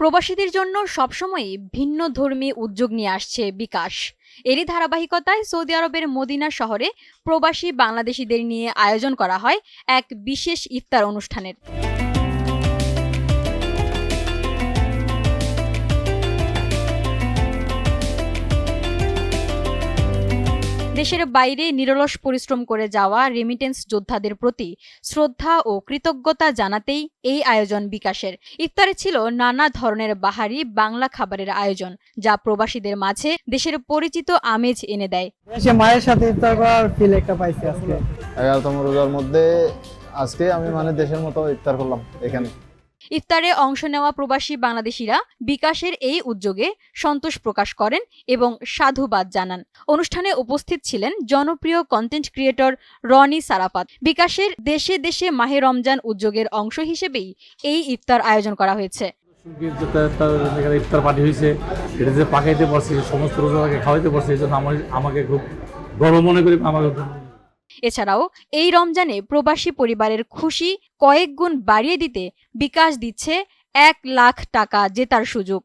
প্রবাসীদের জন্য সবসময়ই ভিন্নধর্মী উদ্যোগ নিয়ে আসছে বিকাশ। এরই ধারাবাহিকতায় সৌদি আরবের মদিনা শহরে প্রবাসী বাংলাদেশিদের নিয়ে আয়োজন করা হয় এক বিশেষ ইফতার অনুষ্ঠানের। দেশের বাইরে নিরলস পরিশ্রম করে যাওয়া রেমিটেন্স যোদ্ধাদের প্রতি শ্রদ্ধা ও কৃতজ্ঞতা জানাতেই এই আয়োজন বিকাশের। ইফতারে ছিল নানা ধরনের বাহারি বাংলা খাবারের আয়োজন, যা প্রবাসীদের মাঝে দেশের পরিচিত আমেজ এনে দেয়। মায়ের সাথে ইফতার করার ফিল একটা পাইছি আজকে। 11তম রোজার মধ্যে আজকে আমি দেশের মতো ইফতার করলাম এখানে। ইফতারে অংশ নেওয়া প্রবাসী বাংলাদেশিরা বিকাশের এই উদ্যোগে সন্তোষ প্রকাশ করেন এবং সাধুবাদ জানান। অনুষ্ঠানে উপস্থিত ছিলেন জনপ্রিয় কন্টেন্ট ক্রিয়েটর রনি সারাফাত। বিকাশের দেশে দেশে মাহে রমজান উদ্যোগের অংশ হিসেবেই এই ইফতার আয়োজন করা হয়েছে। ইফতার পার্টি হয়েছে, এটা যে পাকাইতে পারছি, সমস্ত রোজাকে খাওয়াইতে পারছি, এই জন্য আমাকে খুব গর্ব মনে করি। এছাড়াও এই রমজানে প্রবাসী পরিবারের খুশি কয়েক গুণ বাড়িয়ে দিতে বিকাশ দিচ্ছে 1 লাখ টাকা জেতার সুযোগ।